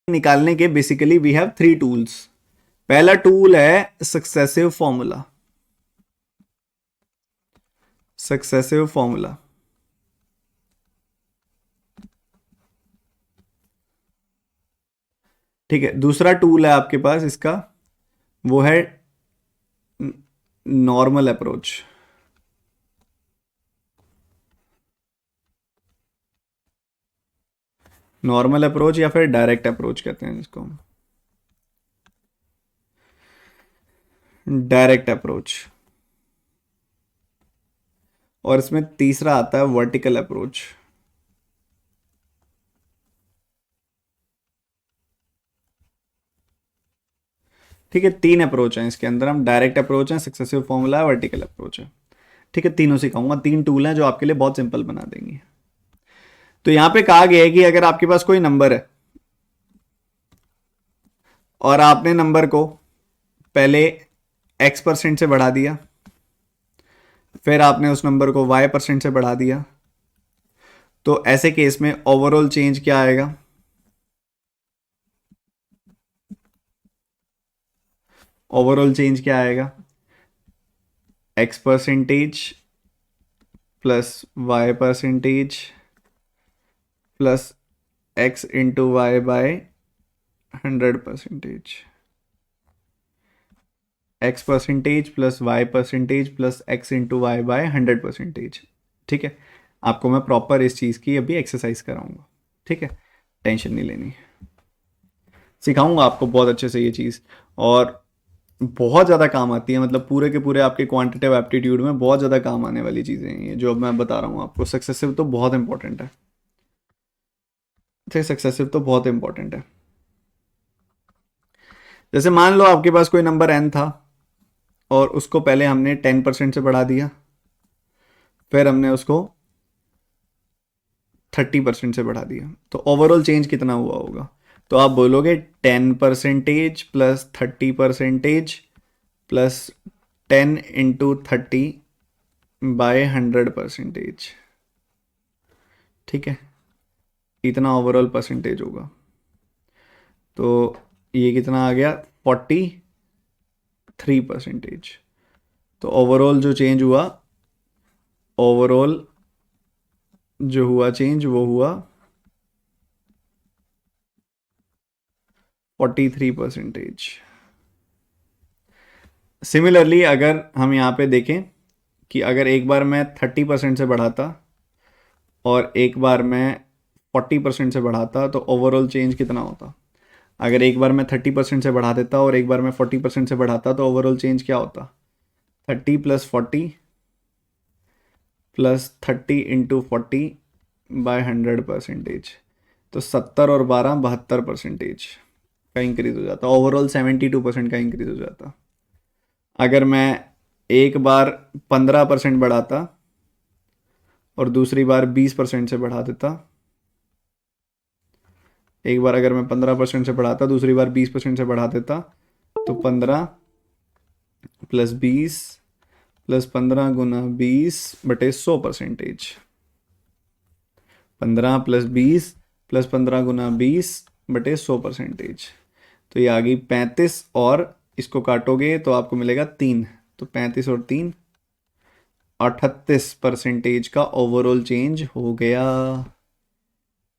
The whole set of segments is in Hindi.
निकालने के बेसिकली वी हैव 3 टूल्स। पहला टूल है सक्सेसिव फॉर्मूला। सक्सेसिव फॉर्मूला, ठीक है। दूसरा टूल है आपके पास इसका, वो है नॉर्मल अप्रोच। नॉर्मल अप्रोच या फिर डायरेक्ट अप्रोच कहते हैं जिसको, डायरेक्ट अप्रोच। और इसमें तीसरा आता है वर्टिकल अप्रोच। ठीक है, 3 अप्रोच हैं इसके अंदर। हम डायरेक्ट अप्रोच है, सक्सेसिव फॉर्मूला है, वर्टिकल अप्रोच है। ठीक है, तीनों सिखाऊंगा। 3 टूल हैं जो आपके लिए बहुत सिंपल बना देंगे। तो यहां पे कहा गया है कि अगर आपके पास कोई नंबर है और आपने नंबर को पहले x% से बढ़ा दिया, फिर आपने उस नंबर को y% से बढ़ा दिया, तो ऐसे केस में ओवरऑल चेंज क्या आएगा? ओवरऑल चेंज क्या आएगा? x% plus y% plus x into y by 100%। x% plus y% plus x into y by 100%। ठीक है, आपको मैं प्रॉपर इस चीज़ की अभी एक्सरसाइज कराऊंगा। ठीक है, टेंशन नहीं लेनी, सिखाऊंगा आपको बहुत अच्छे से ये चीज़। और बहुत ज़्यादा काम आती है, मतलब पूरे के पूरे आपके क्वांटिटेटिव एप्टीट्यूड में बहुत ज़्यादा काम आने वाली चीज़ें हैं ये जो अब मैं बता रहा हूँ आपको। सक्सेसिव तो बहुत इंपॉर्टेंट है, ठीक, सक्सेसिव तो बहुत इंपॉर्टेंट है। जैसे मान लो आपके पास कोई नंबर n था और उसको पहले हमने 10% से बढ़ा दिया, फिर हमने उसको 30% से बढ़ा दिया, तो ओवरऑल चेंज कितना हुआ होगा? तो आप बोलोगे 10% प्लस 30% प्लस 10 इंटू 30 बाय 100%। ठीक है, इतना ओवरऑल परसेंटेज होगा। तो ये कितना आ गया? 43%। तो ओवरऑल जो चेंज हुआ, ओवरऑल जो हुआ चेंज वो हुआ 43%। सिमिलरली अगर हम यहाँ पे देखें कि अगर एक बार मैं 30% से बढ़ाता और एक बार मैं 40% से बढ़ाता, तो ओवरऑल चेंज कितना होता? अगर एक बार मैं 30% से बढ़ा देता और एक बार मैं 40% से बढ़ाता, तो ओवरऑल चेंज क्या होता? 30 प्लस 40 प्लस 30 इंटू 40 बाय 100%। तो 70 और 12 72% का इंक्रीज हो जाता। ओवरऑल 72% का इंक्रीज हो जाता। अगर मैं एक बार 15% बढ़ाता और दूसरी बार 20% से बढ़ा देता, एक बार अगर मैं 15% से बढ़ाता, दूसरी बार 20% से बढ़ा देता, तो 15 प्लस 20 प्लस 15 गुना 20 बटे 100%। 15 प्लस 20 प्लस 15 गुना 20 बटे 100%। तो ये आ गई 35, और इसको काटोगे तो आपको मिलेगा 3। तो 35 और 3 38% का ओवरऑल चेंज हो गया।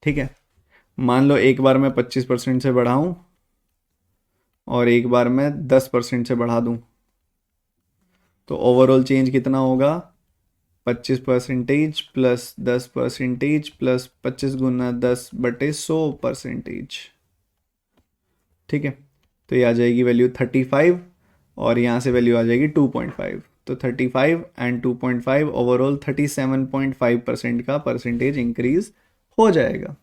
ठीक है, मान लो एक बार मैं 25% से बढ़ाऊं और एक बार मैं 10% से बढ़ा दूं, तो ओवरऑल चेंज कितना होगा? 25% प्लस 10% प्लस 25 गुना 10 बटे 100%। ठीक है, तो ये आ जाएगी वैल्यू 35 और यहाँ से वैल्यू आ जाएगी 2.5। तो 35 एंड 2.5 ओवरऑल 37.5% का परसेंटेज इंक्रीज हो जाएगा।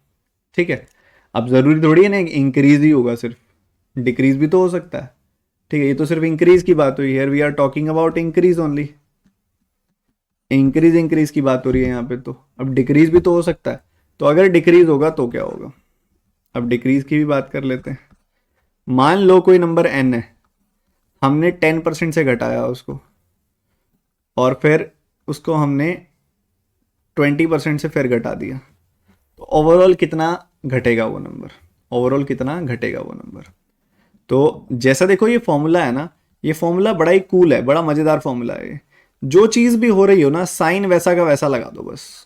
ठीक है, अब ज़रूरी थोड़ी है ना इंक्रीज ही होगा, सिर्फ डिक्रीज भी तो हो सकता है। ठीक है, ये तो सिर्फ इंक्रीज की बात हुई, here we are talking about increase only. Increase की बात हो रही है यहाँ पे, तो अब डिक्रीज भी तो हो सकता है। तो अगर डिक्रीज होगा तो क्या होगा? अब डिक्रीज की भी बात कर लेते हैं। मान लो कोई नंबर n है, हमने 10% से घटाया उसको और फिर उसको हमने 20% से फिर घटा दिया, तो ओवरऑल कितना घटेगा वो नंबर? ओवरऑल कितना घटेगा वो नंबर। तो जैसा देखो ये फॉर्मूला है ना, ये फॉर्मूला बड़ा ही कूल है, बड़ा मजेदार फॉर्मूला है। जो चीज भी हो रही हो ना, साइन वैसा का वैसा लगा दो बस।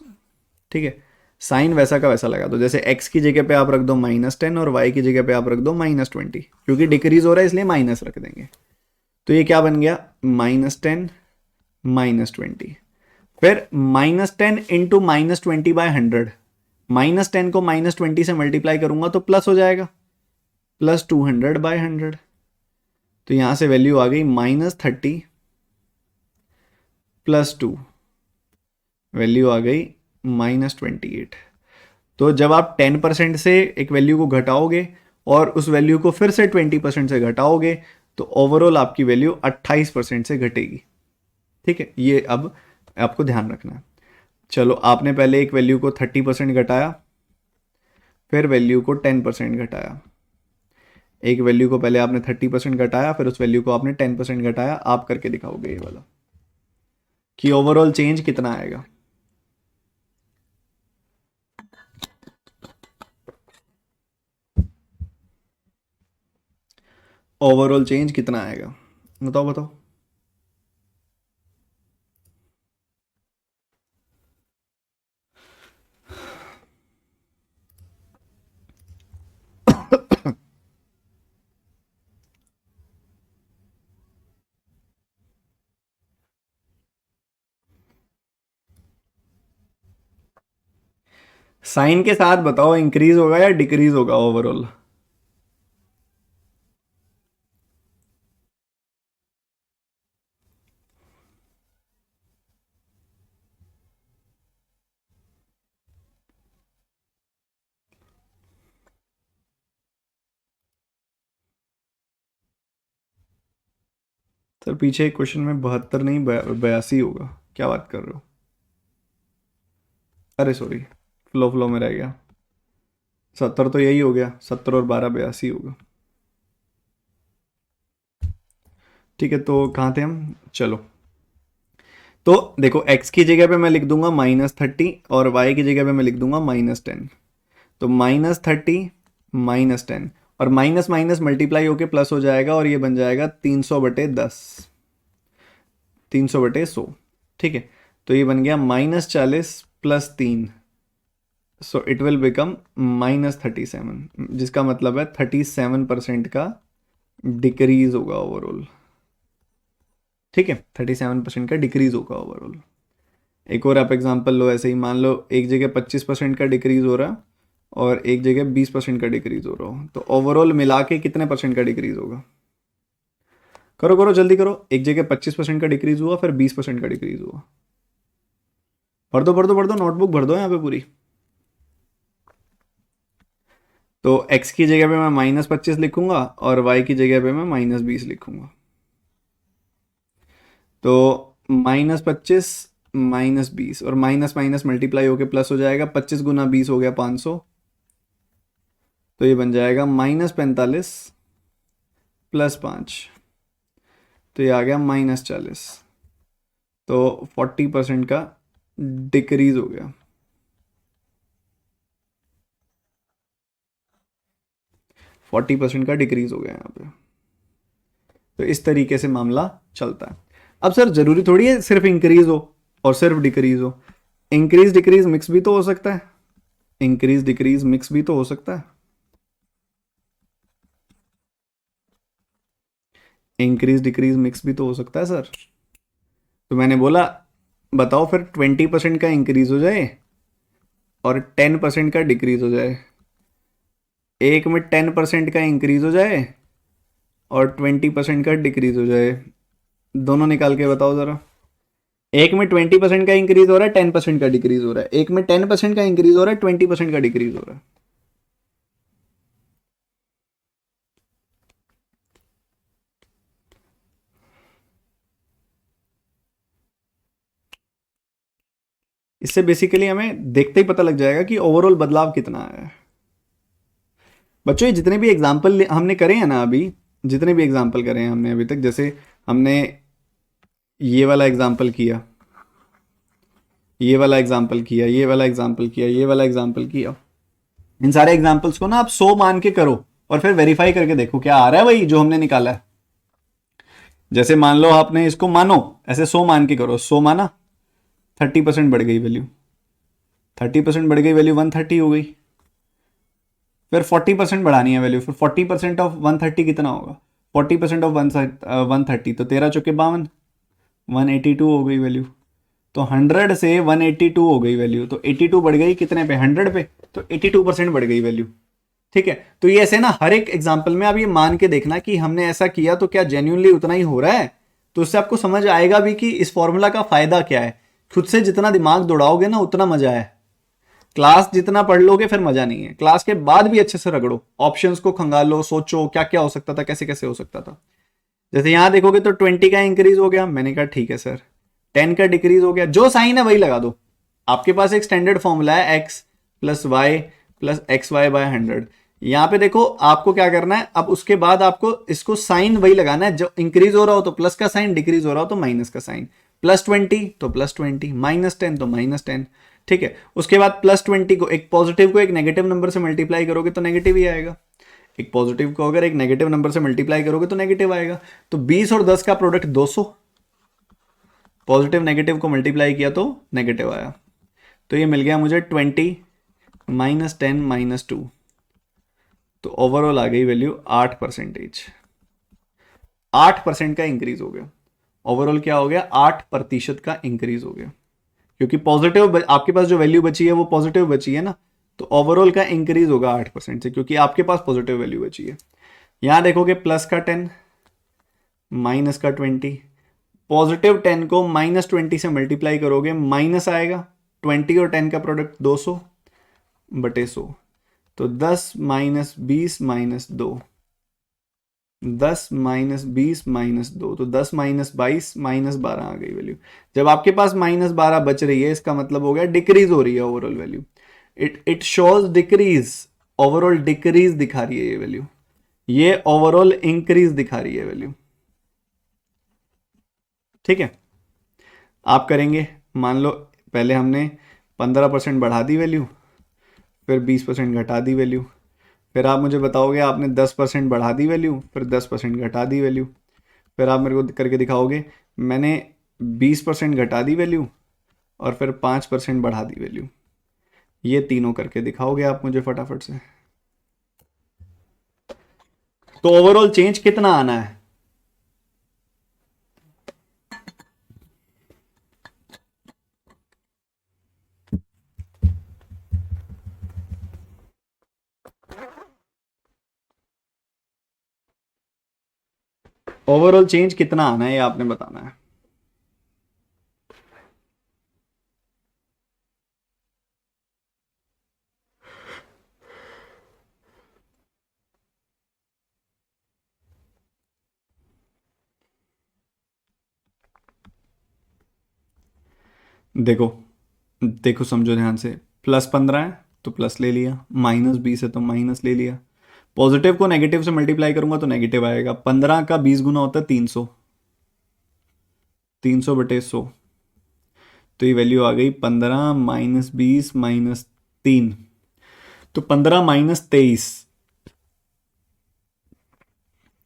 ठीक है, साइन वैसा का वैसा लगा दो। जैसे x की जगह पे आप रख दो -10 और y की जगह पे आप रख दो -20, क्योंकि डिक्रीज हो रहा है इसलिए माइनस रख देंगे। तो ये क्या बन गया, -10 -20। फिर -10 इंटू -20/100, -10 को -20 से मल्टीप्लाई करूंगा तो प्लस हो जाएगा, +200/100। तो यहां से वैल्यू आ गई -30 +2, वैल्यू आ गई -28। तो जब आप 10% से एक वैल्यू को घटाओगे और उस वैल्यू को फिर से 20% से घटाओगे तो ओवरऑल आपकी वैल्यू 28% से घटेगी। ठीक है, ये अब आपको ध्यान रखना है। चलो, आपने पहले एक वैल्यू को 30% घटाया, फिर वैल्यू को 10% घटाया। एक वैल्यू को पहले आपने 30% घटाया, फिर उस वैल्यू को आपने 10% घटाया। आप करके दिखाओगे ये वाला कि ओवरऑल चेंज कितना आएगा। ओवरऑल चेंज कितना आएगा, बताओ बताओ। साइन के साथ बताओ, इंक्रीज होगा या डिक्रीज होगा ओवरऑल। सर पीछे एक क्वेश्चन में 72 नहीं 82 होगा, क्या बात कर रहे हो। अरे सॉरी, फ्लो फ्लो में रह गया। 70 तो यही हो गया, 70 और 12 82 होगा। ठीक है, तो कहाँ थे हम, चलो। तो देखो, x की जगह पे मैं लिख दूंगा -30 और y की जगह पे मैं लिख दूंगा -10। तो -30 -10 और माइनस माइनस मल्टीप्लाई होके प्लस हो जाएगा और ये बन जाएगा 300/10, 300/100। ठीक है, तो ये बन गया -40 + 3, सो इट विल बिकम -37, जिसका मतलब है 37% का डिक्रीज होगा ओवरऑल। ठीक है, 37% का डिक्रीज होगा ओवरऑल। एक और आप एग्जांपल लो, ऐसे ही मान लो एक जगह 25% का डिक्रीज हो रहा है और एक जगह 20% का डिक्रीज हो रहा हो, तो ओवरऑल मिला के कितने परसेंट का डिक्रीज होगा। करो करो जल्दी करो, एक जगह 25% का डिक्रीज हुआ, फिर 20% का डिक्रीज हुआ। भर दो भर दो भर दो, नोटबुक भर दो यहाँ पे पूरी। तो x की जगह पे मैं -25 लिखूंगा और y की जगह पे मैं -20 लिखूंगा। तो -25 -20 और माइनस माइनस मल्टीप्लाई होके प्लस हो जाएगा, 25 गुना 20 हो गया 500। तो ये बन जाएगा -45 + 5, तो ये आ गया -40। तो 40% का डिक्रीज हो गया। 40% का डिक्रीज हो गया यहाँ पे। तो इस तरीके से मामला चलता है। अब सर जरूरी थोड़ी है सिर्फ इंक्रीज हो और सिर्फ डिक्रीज हो, इंक्रीज डिक्रीज मिक्स भी तो हो सकता है, इंक्रीज डिक्रीज मिक्स भी तो हो सकता है। इंक्रीज डिक्रीज मिक्स भी तो हो सकता है सर। तो मैंने बोला बताओ फिर 20% का इंक्रीज हो जाए और 10% का डिक्रीज हो जाए, एक में 10% का इंक्रीज हो जाए और 20% का डिक्रीज हो जाए, दोनों निकाल के बताओ जरा। एक में 20% का इंक्रीज हो रहा है, 10% का डिक्रीज हो रहा है, एक में 10% का इंक्रीज हो रहा है, 20% का डिक्रीज हो रहा है। इससे बेसिकली हमें देखते ही पता लग जाएगा कि ओवरऑल बदलाव कितना है। बच्चों ये जितने भी एग्जाम्पल हमने करे हैं ना अभी, जितने भी एग्जाम्पल करे हैं हमने अभी तक, जैसे हमने ये वाला एग्जाम्पल किया, ये वाला एग्जाम्पल किया, ये वाला एग्जाम्पल किया, ये वाला एग्जाम्पल किया, इन सारे एग्जाम्पल्स को ना आप 100 मान के करो और फिर वेरीफाई करके देखो क्या आ रहा है वही जो हमने निकाला है। जैसे मान लो आपने इसको मानो, ऐसे 100 मान के करो, 100 माना, 30% बढ़ गई वैल्यू, 30% बढ़ गई वैल्यू 130 हो गई। फिर 40% बढ़ानी है वैल्यू, फिर 40% ऑफ 130 कितना होगा, 40% ऑफ 130 तो 13 × 52, 182 हो गई वैल्यू। तो 100 से 182 हो गई वैल्यू, तो 82 बढ़ गई कितने पे, 100 पे, तो 82% बढ़ गई वैल्यू। ठीक है, तो ये ऐसे ना हर एक एग्जाम्पल में आप ये मान के देखना कि हमने ऐसा किया तो क्या जेन्युइनली उतना ही हो रहा है। तो उससे आपको समझ आएगा भी कि इस फॉर्मूला का फायदा क्या है। खुद से जितना दिमाग दौड़ाओगे ना उतना मजा है। क्लास जितना पढ़ लोगे फिर मजा नहीं है, क्लास के बाद भी अच्छे से रगड़ो, ऑप्शंस को खंगालो, सोचो क्या क्या हो सकता था, कैसे कैसे हो सकता था। जैसे यहां देखोगे तो 20 का इंक्रीज हो गया, मैंने कहा ठीक है सर। 10 का डिक्रीज हो गया, जो साइन है वही लगा दो। आपके पास एक स्टैंडर्ड फॉर्मूला है x plus y plus x y by 100। यहां पे देखो आपको क्या करना है, अब उसके बाद आपको इसको साइन वही लगाना है, जो इंक्रीज हो रहा हो तो प्लस का साइन, डिक्रीज हो रहा हो तो माइनस का साइन। +20 तो +20, -10 तो -10। ठीक है, उसके बाद +20 को, एक पॉजिटिव को एक नेगेटिव नंबर से मल्टीप्लाई करोगे तो नेगेटिव ही आएगा। एक पॉजिटिव को अगर एक नेगेटिव नंबर से मल्टीप्लाई करोगे तो नेगेटिव आएगा। तो 20 और 10 का प्रोडक्ट 200, पॉजिटिव नेगेटिव को मल्टीप्लाई किया तो नेगेटिव आया। तो ये मिल गया मुझे 20 -10 -2, तो ओवरऑल आ गई वैल्यू 8%। 8% का इंक्रीज हो गया। ओवरऑल क्या हो गया, 8% का इंक्रीज हो गया, क्योंकि पॉजिटिव आपके पास जो वैल्यू बची है वो पॉजिटिव बची है ना। तो ओवरऑल का इंक्रीज होगा 8% से, क्योंकि आपके पास पॉजिटिव वैल्यू बची है। यहां देखोगे प्लस का 10, माइनस का 20, पॉजिटिव 10 को -20 से मल्टीप्लाई करोगे माइनस आएगा, 20 और 10 का प्रोडक्ट 200/100, तो 10 - 20 - 2, 10 - 20 - 2, तो 10 - 22 -12 आ गई वैल्यू। जब आपके पास -12 बच रही है इसका मतलब हो गया डिक्रीज हो रही है overall value. It shows decrease, overall decrease दिखा रही है ये वैल्यू, ये ओवरऑल इंक्रीज दिखा रही है वैल्यू। ठीक है, आप करेंगे, मान लो पहले हमने 15% बढ़ा दी वैल्यू, फिर 20% घटा दी वैल्यू, फिर आप मुझे बताओगे आपने 10% बढ़ा दी वैल्यू, फिर 10% घटा दी वैल्यू, फिर आप मेरे को करके दिखाओगे मैंने 20% घटा दी वैल्यू और फिर 5% बढ़ा दी वैल्यू। ये तीनों करके दिखाओगे आप मुझे फटाफट से। तो ओवरऑल चेंज कितना आना है, ओवरऑल चेंज कितना आना है ये आपने बताना है। देखो देखो समझो ध्यान से, +15 है तो प्लस ले लिया, -20 है तो माइनस ले लिया, पॉजिटिव को नेगेटिव से मल्टीप्लाई करूंगा तो नेगेटिव आएगा। 15 का 20 गुना होता है 300, 300/100, तो ये वैल्यू आ गई 15 - 20 - 3, तो 15 - 23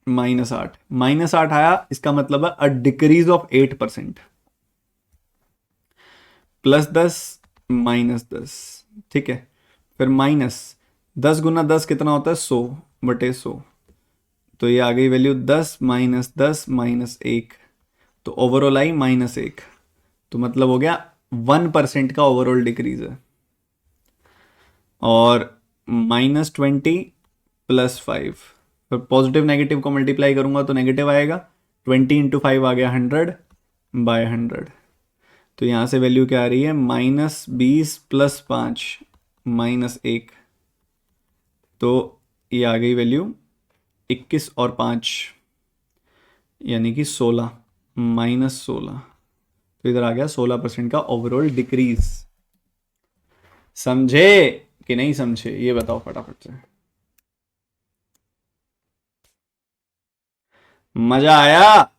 -8, -8 आया, इसका मतलब है अ डिक्रीज ऑफ 8%। +10 -10, ठीक है, फिर माइनस 10 × 10 कितना होता है, 100/100, तो ये आ गई वैल्यू 10 - 10 - 1, तो ओवरऑल आई -1, तो मतलब हो गया 1% का ओवरऑल डिक्रीज है। और -20 +5, फिर पॉजिटिव नेगेटिव को मल्टीप्लाई करूंगा तो नेगेटिव आएगा, 20 × 5 आ गया 100/100, तो यहाँ से वैल्यू क्या आ रही है, -20 + 5 -1, तो ये आ गई वैल्यू 21 और 5 यानी कि 16, -16, तो इधर आ गया 16% का ओवरऑल डिक्रीज। समझे कि नहीं समझे ये बताओ फटाफट से। मजा आया।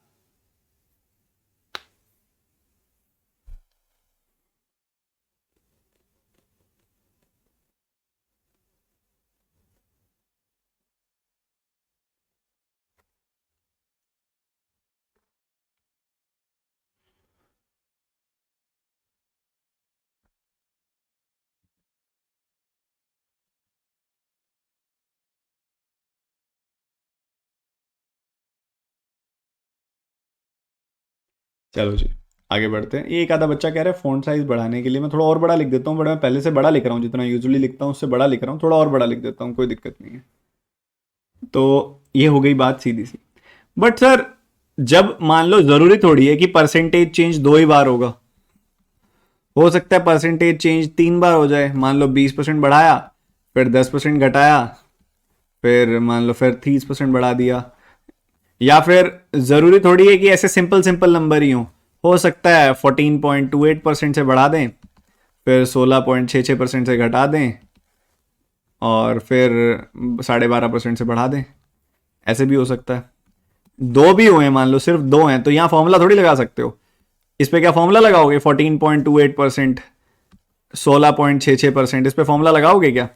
चलो जी आगे बढ़ते हैं। ये एक आधा बच्चा कह रहा है फ़ॉन्ट साइज़ बढ़ाने के लिए मैं थोड़ा और बड़ा लिख देता हूँ, बट मैं पहले से बड़ा लिख रहा हूँ, जितना यूजुअली लिखता हूँ उससे बड़ा लिख रहा हूँ, थोड़ा और बड़ा लिख देता हूँ, कोई दिक्कत नहीं है। तो ये हो गई बात सीधी सी। बट सर जब मान लो, ज़रूरी थोड़ी है कि परसेंटेज चेंज 2 ही बार होगा, हो सकता है परसेंटेज चेंज 3 बार हो जाए। मान लो 20% बढ़ाया, फिर 10% घटाया, फिर मान लो फिर 30% बढ़ा दिया। या फिर ज़रूरी थोड़ी है कि ऐसे सिंपल सिंपल नंबर ही हो सकता है 14.28% से बढ़ा दें, फिर 16.66% से घटा दें, और फिर 12.5% से बढ़ा दें, ऐसे भी हो सकता है। दो भी हुए, मान लो सिर्फ दो हैं, तो यहाँ फॉर्मूला थोड़ी लगा सकते हो। इस पे क्या फॉर्मूला लगाओगे? 14.28%, 16.66%, इस पे फॉर्मूला लगाओगे क्या?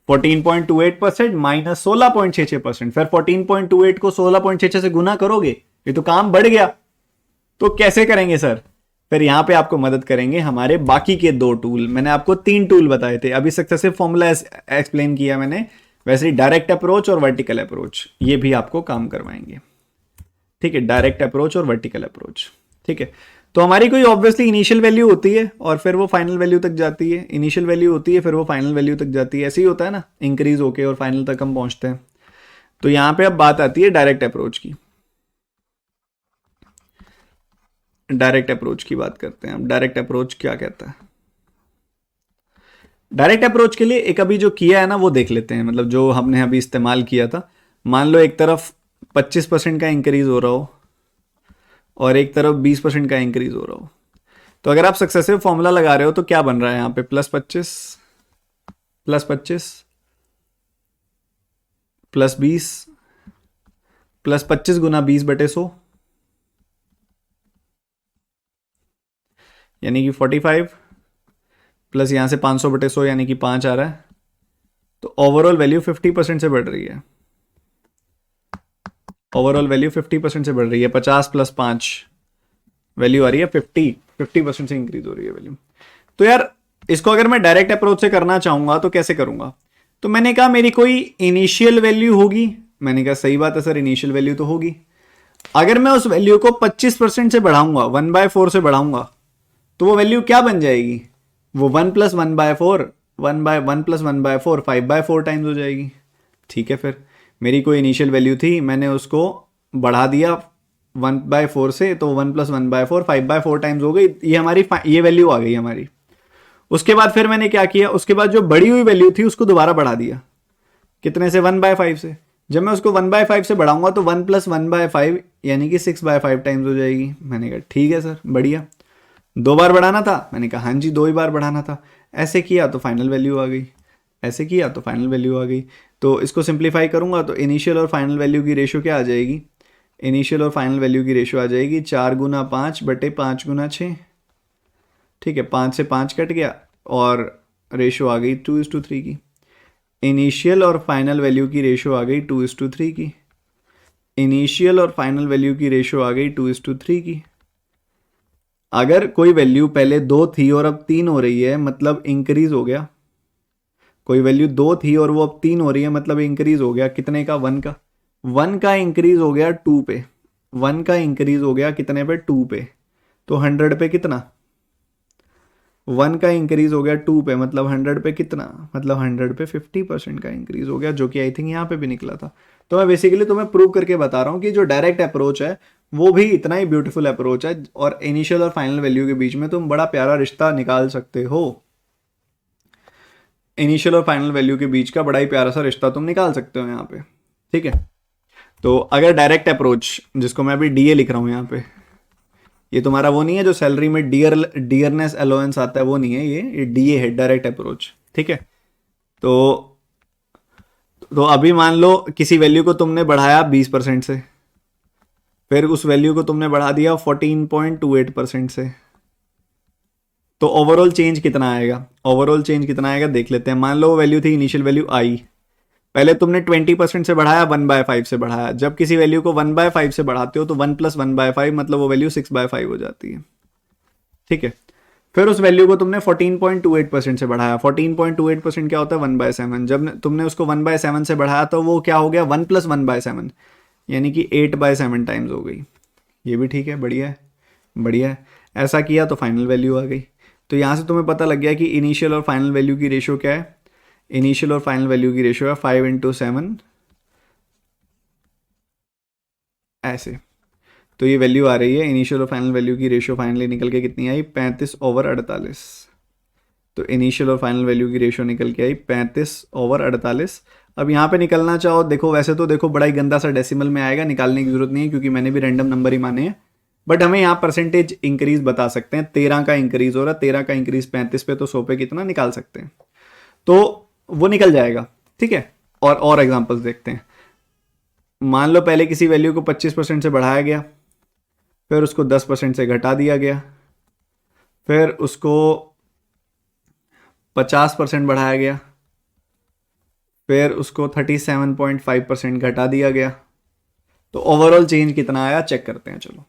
14.28% माइनस 16.66%, फिर 14.28 को 16.66 से गुना करोगे, ये तो काम बढ़ गया। तो कैसे करेंगे सर? फिर यहां पे आपको मदद करेंगे हमारे बाकी के 2 टूल। मैंने आपको 3 टूल बताए थे, अभी सक्सेसिव फॉर्मूला एक्सप्लेन किया मैंने, वैसे ही डायरेक्ट अप्रोच और वर्टिकल अप्रोच ये भी आपको काम करवाएंगे। ठीक है, डायरेक्ट अप्रोच और वर्टिकल अप्रोच। ठीक है, तो हमारी कोई ऑब्वियसली इनिशियल वैल्यू होती है और फिर वो फाइनल वैल्यू तक जाती है, इनिशियल वैल्यू होती है फिर वो फाइनल वैल्यू तक जाती है, ऐसे ही होता है ना, इंक्रीज होके और फाइनल तक हम पहुंचते हैं। तो यहां पे अब बात आती है डायरेक्ट अप्रोच की। डायरेक्ट अप्रोच की बात करते हैं अब। डायरेक्ट अप्रोच क्या कहता है? डायरेक्ट अप्रोच के लिए एक अभी जो किया है ना वो देख लेते हैं, मतलब जो हमने अभी इस्तेमाल किया था। मान लो एक तरफ 25% का इंक्रीज हो रहा हो और एक तरफ 20% का इंक्रीज हो रहा हो, तो अगर आप सक्सेसिव फॉर्मूला लगा रहे हो तो क्या बन रहा है यहाँ पे? +25 +25 +20 +25 गुना 20/100, यानी कि 45, प्लस यहाँ से 500/100 यानी कि 5 आ रहा है। तो ओवरऑल वैल्यू 50% से बढ़ रही है। ओवरऑल वैल्यू 50% से बढ़ रही है। 50 + 5 वैल्यू आ रही है 50% से इंक्रीज हो रही है वैल्यू। तो यार इसको अगर मैं डायरेक्ट अप्रोच से करना चाहूंगा तो कैसे करूंगा? तो मैंने कहा मेरी कोई इनिशियल वैल्यू होगी। मैंने कहा सही बात है सर, इनिशियल वैल्यू तो होगी। अगर मैं उस वैल्यू को 25% से बढ़ाऊंगा, 1/4 से बढ़ाऊंगा, तो वो वैल्यू क्या बन जाएगी? वो 1 + 1/4, 1 + 1/4 5/4 टाइम्स हो जाएगी। ठीक है, फिर मेरी कोई इनिशियल वैल्यू थी, मैंने उसको बढ़ा दिया 1/4 से, तो 1 + 1/4 5/4 टाइम्स हो गई। ये हमारी ये वैल्यू आ गई हमारी। उसके बाद फिर मैंने क्या किया? उसके बाद जो बढ़ी हुई वैल्यू थी उसको दोबारा बढ़ा दिया। कितने से? 1/5 से। जब मैं उसको 1/5 से बढ़ाऊंगा तो 1 + 1/5 यानी कि 6/5 टाइम्स हो जाएगी। मैंने कहा ठीक है सर, बढ़िया। 2 बार बढ़ाना था? मैंने कहा हाँ जी, 2 ही बार बढ़ाना था। ऐसे किया तो फाइनल वैल्यू आ गई, ऐसे किया तो फाइनल वैल्यू आ गई। तो इसको सिंप्लीफाई करूंगा तो इनिशियल और फाइनल वैल्यू की रेशियो क्या आ जाएगी? इनिशियल और फाइनल वैल्यू की रेशियो आ जाएगी 4 × 5 बटे 5 × 6। ठीक है, 5 से 5 कट गया और रेशियो आ गई 2:3 की। इनिशियल और फाइनल वैल्यू की रेशियो आ गई 2:3 की। इनिशियल और फाइनल वैल्यू की रेशियो आ गई 2:3 की। अगर कोई वैल्यू पहले 2 थी और अब 3 हो रही है, मतलब इंक्रीज हो गया। कोई वैल्यू 2 थी और वो अब 3 हो रही है, मतलब इंक्रीज हो गया। कितने का? 1 का। 1 का इंक्रीज हो गया 2 पे। 1 का इंक्रीज हो गया कितने पे? 2 पे। तो 100 पे कितना? 1 का इंक्रीज हो गया 2 पे, मतलब 100 पे कितना? मतलब 100 पे 50% का इंक्रीज हो गया, जो कि आई थिंक यहाँ पे भी निकला था। तो मैं बेसिकली तुम्हें प्रूव करके बता रहा हूँ कि जो डायरेक्ट अप्रोच है वो भी इतना ही ब्यूटीफुल अप्रोच है, और इनिशियल और फाइनल वैल्यू के बीच में तुम बड़ा प्यारा रिश्ता निकाल सकते हो। इनिशियल और फाइनल वैल्यू के बीच का बड़ा ही प्यारा सा रिश्ता तुम निकाल सकते हो यहाँ पे। ठीक है, तो अगर डायरेक्ट अप्रोच, जिसको मैं अभी डीए लिख रहा हूँ यहाँ पे, ये तुम्हारा वो नहीं है जो सैलरी में डियरनेस अलाउंस आता है, वो नहीं है, ये डीए है, डायरेक्ट अप्रोच। ठीक है, तो अभी मान लो किसी वैल्यू को तुमने बढ़ाया 20% से, फिर उस वैल्यू को तुमने बढ़ा दिया 14.28% से, तो ओवरऑल चेंज कितना आएगा? ओवरऑल चेंज कितना आएगा देख लेते हैं। मान लो वो वैल्यू थी इनिशियल वैल्यू आई, पहले तुमने 20% से बढ़ाया, 1/5 से बढ़ाया। जब किसी वैल्यू को 1/5 से बढ़ाते हो तो 1 + 1/5 मतलब वो वैल्यू 6/5 हो जाती है। ठीक है, फिर उस वैल्यू को तुमने 14.28% से बढ़ाया। 14.28% क्या होता है? 1/7। जब तुमने उसको 1/7 से बढ़ाया तो वो क्या हो गया? 1 + 1/7 यानी कि 8/7 टाइम्स हो गई। ये भी ठीक है, बढ़िया है, बढ़िया है। ऐसा किया तो फाइनल वैल्यू आ गई। तो यहाँ से तुम्हें पता लग गया कि इनिशियल और फाइनल वैल्यू की रेशियो क्या है। इनिशियल और फाइनल वैल्यू की रेशियो है 5 × 7, ऐसे। तो ये वैल्यू आ रही है, इनिशियल और फाइनल वैल्यू की रेशियो फाइनली निकल के कितनी आई, 35/48। तो इनिशियल और फाइनल वैल्यू की रेशियो निकल के आई 35/48। अब यहाँ पे निकलना चाहो, देखो वैसे तो देखो बड़ा ही गंदा सा डेसिमल में आएगा, निकालने की जरूरत नहीं है क्योंकि मैंने भी रैंडम नंबर ही माने हैं। बट हमें यहाँ परसेंटेज इंक्रीज बता सकते हैं, 13 का इंक्रीज हो रहा है, 13 का इंक्रीज 35 पे, तो 100 पे कितना निकाल सकते हैं, तो वो निकल जाएगा। ठीक है, और एग्जांपल्स देखते हैं। मान लो पहले किसी वैल्यू को 25% से बढ़ाया गया, फिर उसको 10% से घटा दिया गया, फिर उसको 50% बढ़ाया गया, फिर उसको 37.5% घटा दिया गया। तो ओवरऑल चेंज कितना आया चेक करते हैं। चलो,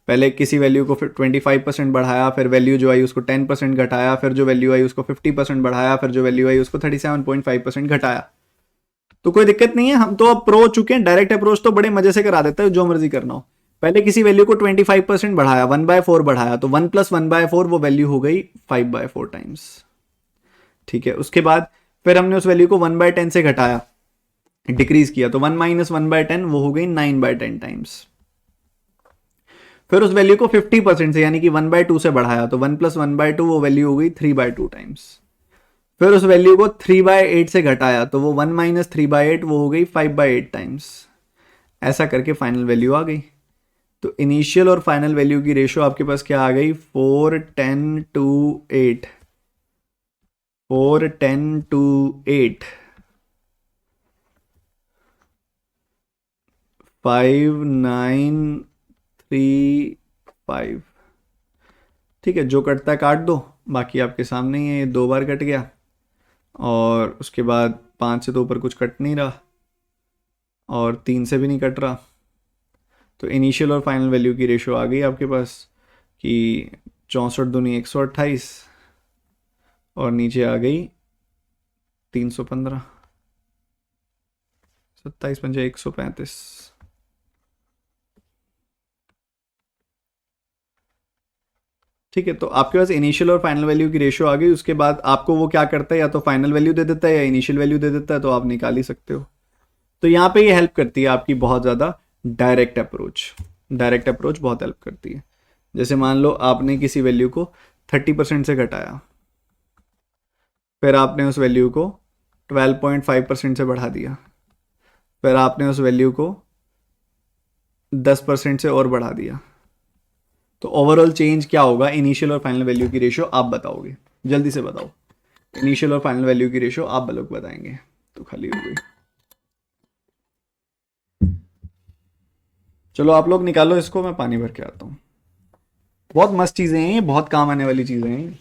पहले किसी वैल्यू को फिर 25% बढ़ाया, फिर वैल्यू जो आई उसको 10% घटाया, फिर जो वैल्यू आई उसको 50% बढ़ाया, फिर जो वैल्यू आई उसको 37.5% घटाया। तो कोई दिक्कत नहीं है, हम तो अब प्रो हो चुके हैं, डायरेक्ट अप्रोच तो बड़े मजे से करा देता है, जो मर्जी करना हो। पहले किसी वैल्यू को 25% बढ़ाया, 1/4 बढ़ाया, तो 1 + 1/4 वो वैल्यू हो गई 5/4 टाइम्स। ठीक है, उसके बाद फिर हमने उस वैल्यू को 1/10 से घटाया, डिक्रीज किया, तो 1 - 1/10 वो हो गई 9/10 टाइम्स। फिर उस वैल्यू को 50% से यानी कि 1/2 से बढ़ाया, तो 1 + 1/2 वो वैल्यू हो गई 3/2 टाइम्स। फिर उस वैल्यू को 3/8 से घटाया, तो वो 1 - 3/8 वो हो गई 5/8 टाइम्स। ऐसा करके फाइनल वैल्यू आ गई। तो इनिशियल और फाइनल वैल्यू की रेशियो आपके पास क्या आ गई, 4:10 to 8, 4:10 to 8, 5,935। ठीक है, जो कटता है काट दो, बाकी आपके सामने ही है, ये 2 बार कट गया, और उसके बाद 5 से तो ऊपर कुछ कट नहीं रहा, और 3 से भी नहीं कट रहा। तो इनिशियल और फाइनल वैल्यू की रेशियो आ गई आपके पास कि 64 दूनी 128, और नीचे आ गई 315, 27 पंजे 135। ठीक है, तो आपके पास इनिशियल और फाइनल वैल्यू की रेशियो आ गई। उसके बाद आपको वो क्या करता है, या तो फाइनल वैल्यू दे देता है या इनिशियल वैल्यू दे देता है, तो आप निकाल ही सकते हो। तो यहाँ पे ये हेल्प करती है आपकी बहुत ज़्यादा, डायरेक्ट अप्रोच। डायरेक्ट अप्रोच बहुत हेल्प करती है। जैसे मान लो आपने किसी वैल्यू को 30% से घटाया, फिर आपने उस वैल्यू को 12.5% से बढ़ा दिया, फिर आपने उस वैल्यू को 10% से और बढ़ा दिया, तो ओवरऑल चेंज क्या होगा इनिशियल और फाइनल वैल्यू की रेशियो, आप बताओगे, जल्दी से बताओ। इनिशियल और फाइनल वैल्यू की रेशियो आप लोग बताएंगे। तो खाली हो गई, चलो आप लोग निकालो इसको, मैं पानी भर के आता हूँ। बहुत मस्त चीज़ें हैं ये, बहुत काम आने वाली चीज़ें हैं।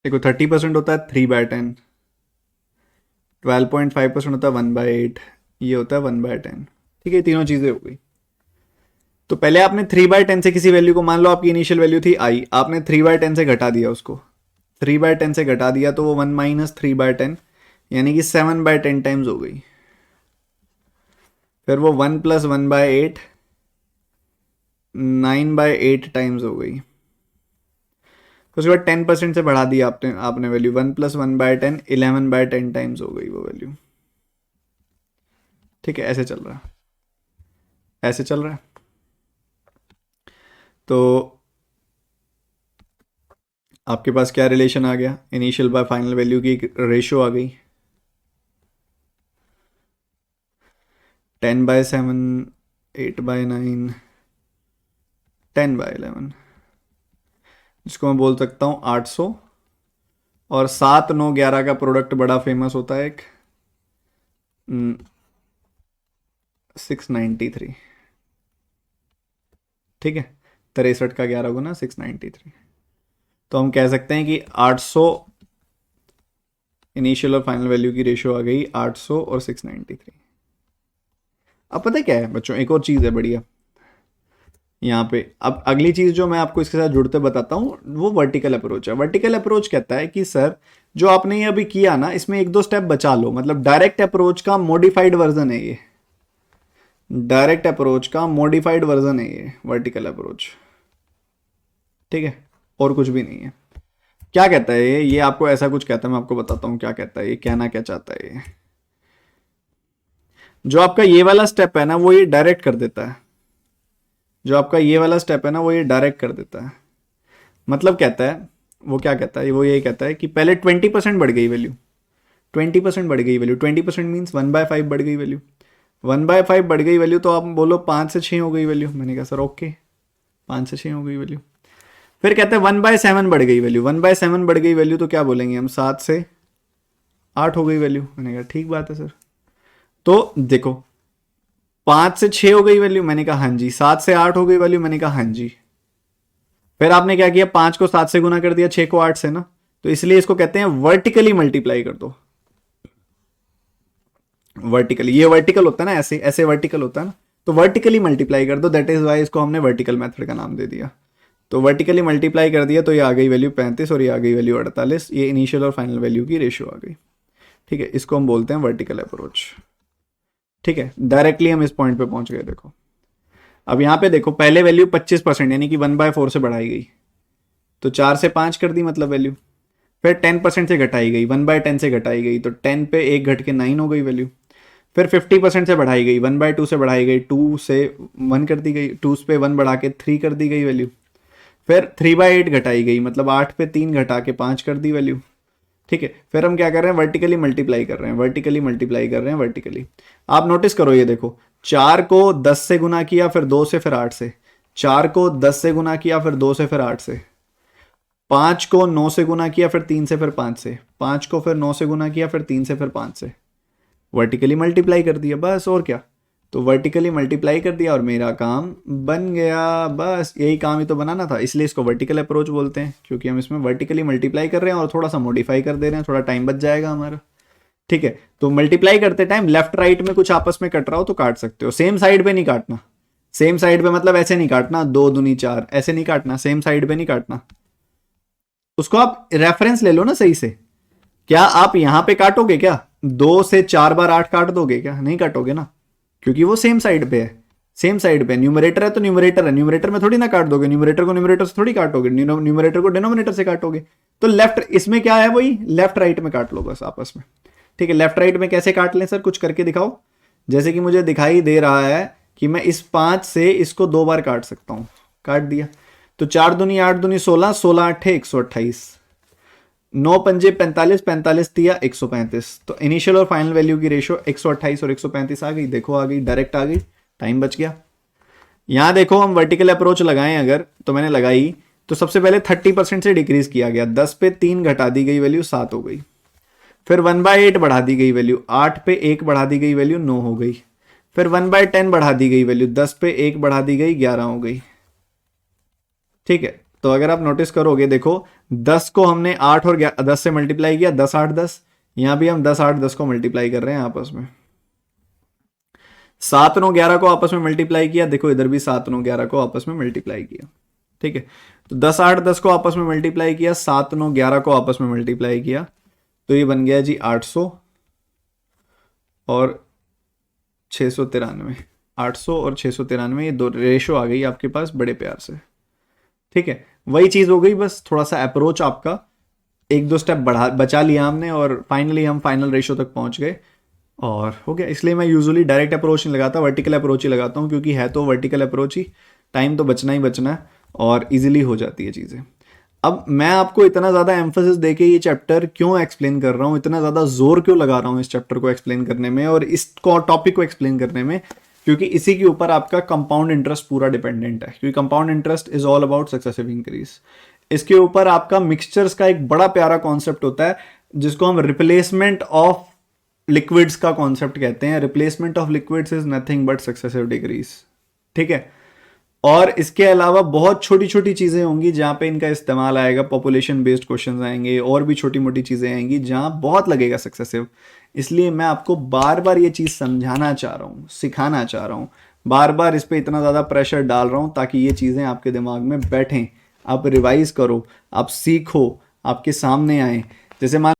देखो 30% होता है 3/10, 12.5% होता है 1/8, ये होता है 1/10। ठीक है, तीनों चीज़ें हो गई। तो पहले आपने 3/10 से किसी वैल्यू को, मान लो आपकी इनिशियल वैल्यू थी आई, आपने 3/10 से घटा दिया, उसको 3/10 से घटा दिया, तो वो 1 - 3/10 यानी कि 7/10 टाइम्स हो गई। फिर वो 1 + 1/8 9/8 टाइम्स हो गई। फिर उसके बाद 10% से बढ़ा दिया आपने आपने वैल्यू, 1 + 1/10 11/10 टाइम्स हो गई वो वैल्यू। ठीक है, ऐसे चल रहा है, ऐसे चल रहा है। तो आपके पास क्या रिलेशन आ गया, इनिशियल बाय फाइनल वैल्यू की एक रेशो आ गई, 10/7, 8/9, 10/11, जिसको मैं बोल सकता हूँ 800। और 7, 9, 11 का प्रोडक्ट बड़ा फेमस होता है एक, 693। ठीक है, 63 का 11 गुना 693। तो हम कह सकते हैं कि 800 इनिशियल और फाइनल वैल्यू की रेशियो आ गई 800 और 693। अब पता है क्या है बच्चों, एक और चीज़ है बढ़िया यहाँ पे। अब अगली चीज़ जो मैं आपको इसके साथ जुड़ते बताता हूँ वो वर्टिकल अप्रोच है। वर्टिकल अप्रोच कहता है कि सर जो आपने ये अभी किया ना, इसमें एक दो स्टेप बचा लो, मतलब डायरेक्ट अप्रोच का मॉडिफाइड वर्जन है ये, डायरेक्ट अप्रोच का मॉडिफाइड वर्जन है ये वर्टिकल अप्रोच। ठीक है, और कुछ भी नहीं है। क्या कहता है ये आपको ऐसा कुछ कहता है, मैं आपको बताता हूँ क्या कहता है, ये कहना क्या चाहता है ये। जो आपका ये वाला स्टेप है ना वो ये डायरेक्ट कर देता है, जो आपका ये वाला स्टेप है ना वो ये डायरेक्ट कर देता है। मतलब कहता है, वो क्या कहता है, वो ये कहता है कि पहले 20% बढ़ गई वैल्यू, 20% बढ़ गई वैल्यू, 20% मीन्स 1/5 बढ़ गई वैल्यू, 1/5 बढ़ गई वैल्यू, तो आप बोलो 5 से 6 हो गई वैल्यू। मैंने कहा सर ओके, 5 से 6 हो गई वैल्यू। फिर कहते हैं 1/7 बढ़ गई वैल्यू, 1/7 बढ़ गई वैल्यू तो क्या बोलेंगे हम, 7 से 8 हो गई वैल्यू। मैंने कहा ठीक बात है सर। तो देखो 5 से 6 हो गई वैल्यू, मैंने कहा हाँ जी। 7 से 8 हो गई वैल्यू, मैंने कहा हाँ जी। फिर आपने क्या किया, 5 को 7 से गुना कर दिया, 6 को 8 से ना, तो इसलिए इसको कहते हैं वर्टिकली मल्टीप्लाई कर दो। वर्टिकली, ये वर्टिकल होता है ना, ऐसे ऐसे वर्टिकल होता है ना, तो वर्टिकली मल्टीप्लाई कर दो, दैट इज वाई इसको हमने वर्टिकल मेथड का नाम दे दिया। तो वर्टिकली मल्टीप्लाई कर दिया तो ये आ गई वैल्यू 35 और ये आ गई वैल्यू 48। ये इनिशियल और फाइनल वैल्यू की रेशियो आ गई। ठीक है, इसको हम बोलते हैं वर्टिकल अप्रोच। ठीक है, डायरेक्टली हम इस पॉइंट पे पहुंच गए। देखो अब यहाँ पे देखो, पहले वैल्यू 25% यानी कि 1/4 से बढ़ाई गई, तो 4 से 5 कर दी मतलब वैल्यू। फिर 10% से घटाई गई, 1/10 से घटाई गई, तो 10 पे 1 घट के 9 हो गई वैल्यू। फिर 50% से बढ़ाई गई, 1/2 से बढ़ाई गई, 2 से 1 कर दी गई, 2 पे 1 बढ़ा के 3 कर दी गई वैल्यू। फिर 3/8 घटाई गई, मतलब 8 पे 3 घटा के 5 कर दी वैल्यू। ठीक है, फिर हम क्या कर रहे हैं, वर्टिकली मल्टीप्लाई कर रहे हैं, वर्टिकली मल्टीप्लाई कर रहे हैं, वर्टिकली। आप नोटिस करो ये देखो, 4 को 10 से गुना किया, फिर 2 से, फिर 8 से। 4 को 10 से गुना किया, फिर 2 से, फिर 8 से। 5 को 9 से गुना किया, फिर 3 से, फिर 5 से। 5 को फिर 9 से गुना किया, फिर 3 से, फिर 5 से। वर्टिकली मल्टीप्लाई कर दिया बस, और क्या। तो वर्टिकली मल्टीप्लाई कर दिया और मेरा काम बन गया। बस यही काम ही तो बनाना था, इसलिए इसको वर्टिकल अप्रोच बोलते हैं, क्योंकि हम इसमें वर्टिकली मल्टीप्लाई कर रहे हैं और थोड़ा सा मॉडिफाई कर दे रहे हैं, थोड़ा टाइम बच जाएगा हमारा। ठीक है, तो मल्टीप्लाई करते टाइम लेफ्ट राइट में कुछ आपस में कट रहा हो तो काट सकते हो, सेम साइड पे नहीं काटना। सेम साइड पे मतलब ऐसे नहीं काटना, 2 दूनी 4 ऐसे नहीं काटना, सेम साइड पे नहीं काटना। उसको आप रेफरेंस ले लो ना सही से। क्या आप यहां पे काटोगे क्या, 2 से 4 बार 8 काट दोगे क्या, नहीं काटोगे ना, क्योंकि वो सेम साइड पे है। सेम साइड पे न्यूमरेटर है तो न्यूमरेटर है, न्यूमरेटर में थोड़ी ना काट दोगे, न्यूमरेटर को न्यूमरेटर से थोड़ी काटोगे, न्यूमरेटर को डिनोमिनेटर से काटोगे। तो लेफ्ट, इसमें क्या है वही लेफ्ट राइट में काट लो बस आपस में। ठीक है, लेफ्ट राइट में कैसे काट लें सर, कुछ करके दिखाओ। जैसे कि मुझे दिखाई दे रहा है कि मैं इस 5 से इसको 2 बार काट सकता हूं, काट दिया। तो 4 दूनी 8 दूनी 16, 16 8 128, 9 पंजे 45, 45 तिया 135। तो इनिशियल और फाइनल वैल्यू की रेशियो 128 और 135 आ गई। देखो आ गई, डायरेक्ट आ गई, टाइम बच गया। यहां देखो हम वर्टिकल अप्रोच लगाएं अगर, तो मैंने लगाई तो सबसे पहले 30% से डिक्रीज किया गया, 10 पे 3 घटा दी गई वैल्यू 7 हो गई। फिर 1/8 बढ़ा दी गई वैल्यू, 8 पे 1 बढ़ा दी गई वैल्यू 9 हो गई। फिर 1/10 बढ़ा दी गई वैल्यू, 10 पे 1 बढ़ा दी गई 11 हो गई। ठीक है, तो अगर आप नोटिस करोगे देखो, 10 को हमने 8 और 10 से मल्टीप्लाई किया, 10 8 10। यहां भी हम 10 8 10 को मल्टीप्लाई कर रहे हैं आपस में। 7 9 11 को आपस में मल्टीप्लाई किया, देखो इधर भी 7 9 11 को आपस में मल्टीप्लाई किया। ठीक है, तो 10 8 10 को आपस में मल्टीप्लाई किया, 7 9 11 को आपस में मल्टीप्लाई किया, तो ये बन गया जी 800 और 693। 800 और 693, ये दो रेशो आ गई आपके पास बड़े प्यार से। ठीक है, वही चीज हो गई, बस थोड़ा सा अप्रोच आपका एक दो स्टेप बढ़ा बचा लिया हमने और फाइनली हम फाइनल रेशो तक पहुंच गए। और हो गया। इसलिए मैं यूजुअली डायरेक्ट अप्रोच नहीं लगाता, वर्टिकल अप्रोच ही लगाता हूँ, क्योंकि है तो वर्टिकल अप्रोच ही, टाइम तो बचना ही बचना है और इजीली हो जाती है चीज़ें। अब मैं आपको इतना ज़्यादा एम्फोसिस देके ये चैप्टर क्यों एक्सप्लेन कर रहा हूँ, इतना ज़्यादा जोर क्यों लगा रहा हूँ इस चैप्टर को एक्सप्लेन करने में और इस टॉपिक को एक्सप्लेन करने में, क्योंकि इसी के ऊपर आपका कंपाउंड इंटरेस्ट पूरा डिपेंडेंट है। क्योंकि compound interest is all about successive increase. इसके ऊपर आपका मिक्सचर्स का एक बड़ा प्यारा कॉन्सेप्ट होता है जिसको हम रिप्लेसमेंट ऑफ लिक्विड्स का कॉन्सेप्ट कहते हैं। Replacement of liquids is nothing but successive degrees. ठीक है। और इसके अलावा बहुत छोटी छोटी चीज़ें होंगी जहाँ पे इनका इस्तेमाल आएगा, पॉपुलेशन बेस्ड क्वेश्चंस आएंगे और भी छोटी मोटी चीज़ें आएंगी जहाँ बहुत लगेगा सक्सेसिव। इसलिए मैं आपको बार बार ये चीज़ समझाना चाह रहा हूँ, सिखाना चाह रहा हूँ, बार बार इस पर इतना ज़्यादा प्रेशर डाल रहा हूँ ताकि ये चीज़ें आपके दिमाग में बैठें, आप रिवाइज करो, आप सीखो, आपके सामने आए। जैसे मान